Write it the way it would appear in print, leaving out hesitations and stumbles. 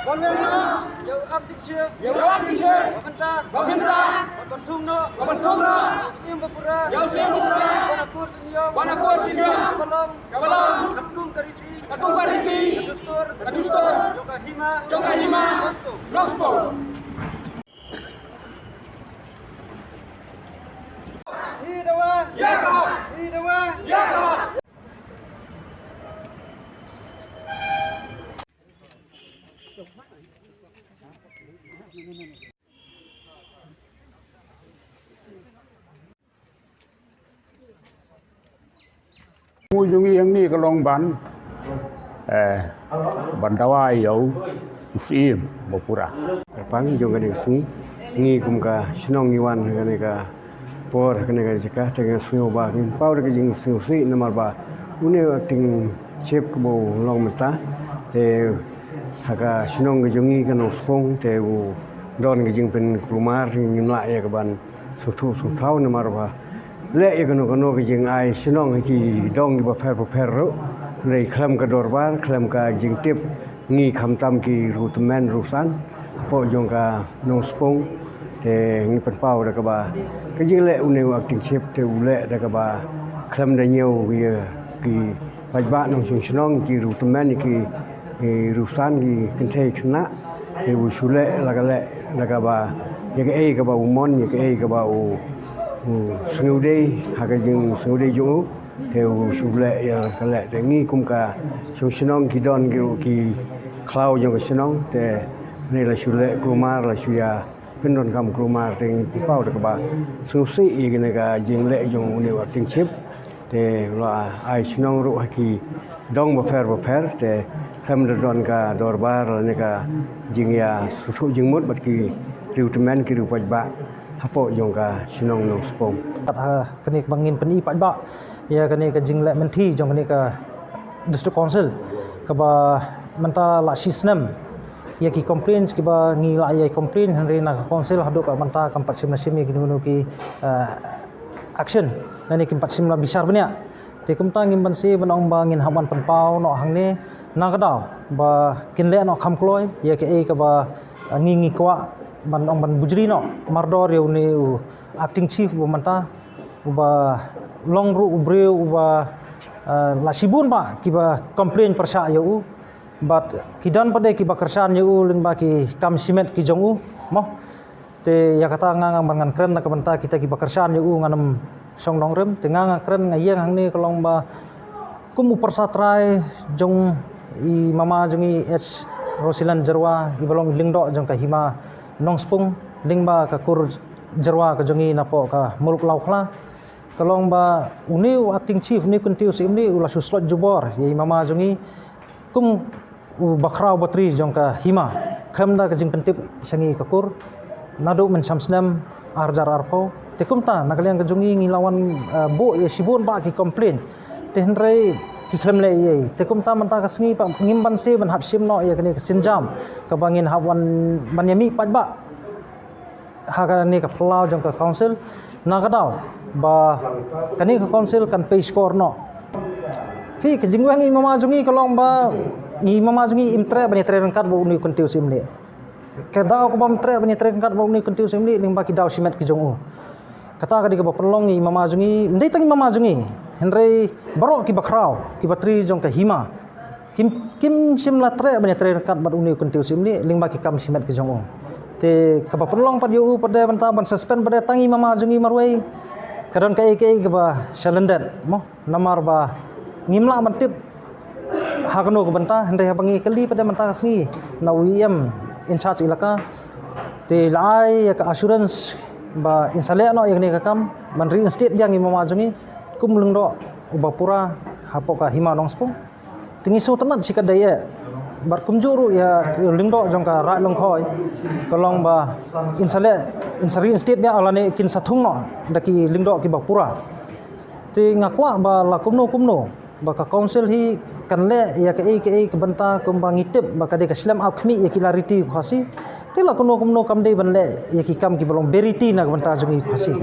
Pemerintah yang aktif pemerintah Babantungno yang siap berperang Banakur Siniong Kabalong Akung Kariti Kadustor Jongka Hima Noxpo. Mui jungi yang ni kalong ban bandawai yau usim bopura pang jong ka sini ngi kum ka sinong iwan ka por ka jika tengah sunyo ba kin pau ka jing sunyo si nomor ba une ting chep ko long mata te haka sinong ka jungi ka no spong te u don ka jing pen kumar ni la ya ka ban su thau nomor ba le ya ka jing ai sinong ki dong ba pher ro nei khlam ka dor bar khlam ka jing tip ngi kham tam ki rutmen rusan po jong ka no spong te ngi pen pau da ka ba ka jing le une wa ting chep te u le da ka ba khlam da nhiều ki baj ba nong sung sinong ki rutmen ki rusan ki ken thei khna te u sule la ka le da ka ba ye ka e ka ba u mon ye ka e ka ba u sngeu dei ha ka jing sngeu dei ju te u sule ya ka le te ngi kum ka sung sinong ki don ki klau jong ka sinong te ni la sule kumar la suya pendon kam kumar ting pau da ka ba sung si i ne ka jing le jong ne wa ting chip te la ai sinong ru ki dong ba pher te kham da don ka dorbar ne ka jing ya su jing mut bat ki riutmen ki ru paj ba hapo jong ka sinong no spom kani bangin peni paj ba ya kani ka jing le menti jong kani ka district council ka ba manta la sisnem ya ki complaints ki ba ngi la ya complain henry na council hadu ka manta kam patsim nasim ki nu ki action nani kim patsim la bisar banya te kum ta ngim ban se banong ba ngin hawan panpau no hang ne na ka daw ba kin le no kham kloi ya ke e ka ba ngi kwa ban ong ban bujri no mardor ya ni acting chief ba manta ba long ru ubreu ba la sibun ba ki ba complain persya ya u but kidan pada ki bakarsan yu ling ba ki kam simet ki jong u mo te ya kata ngang bangan kren na kabanta kita ki bakarsan yu nganam song dong rem te ngang kren ngayeng hang ni kalong ba kum persatrai jong i mama jong i h rosilan jarwa i balong lingdo jong ka hima nong spung ling ba ka kur jarwa ka jong i napo ka muluk laukla kalong ba uni acting chief ni kuntiu sim ni ula suslot jubor i mama jong i kum bakrau batri jong ka hima khamda ka jing pentip sangi kakur nadu men samsnam arjar arpo te kumta nakaliang ka jungi ngilawan bo ye sibun ba ki complain te hendrai ki khlem le ye te kumta manta ka sngi pa ngimban se ban hapsim no ye kani ka sinjam ka bangin hawan banyami paj ba ha ka ni ka plau jong ka council na ka daw ba kani ka council kan pay score no fi ka jingwang i mama jungi kalong ba i mama jungi imtre bani tre rangkat bo ni kuntiu simle ke daw ko bam tre bani tre rangkat bo ni kuntiu simle ling ba ki daw simet ki jongu kata ka di ka perlong i mama jungi ndai tang mama jungi henry baro ki bakrau ki batri jong ka hima kim simla tre bani tre rangkat bo ni kuntiu simle ling ba ki kam simet ki jongu te ka perlong pad yu pada banta ban suspend pada tangi mama jungi marwai kadon ka ke ba shalendet mo namar ba ngimla mantip hakno ko banta hendai habangi kali pada manta sngi na UEM in charge ilaka te lai ka assurance ba insale no yang ni ka kam man reinstate yang i mama jungi kum lungdo ubapura hapo ka hima nong spong tingi so tanat sikadai e bar kumjuru ya lingdo jong ka ra long khoi kolong ba insari instate ya alane kin sathung no daki lingdo ki bapura te ngakwa ba la kumno baka council hi kan le ya ke banta kum bangitip baka de kaslam akmi ya clarity khasi tela kuno kam de ban le ya ki kam ki bolong beriti na banta jungi khasi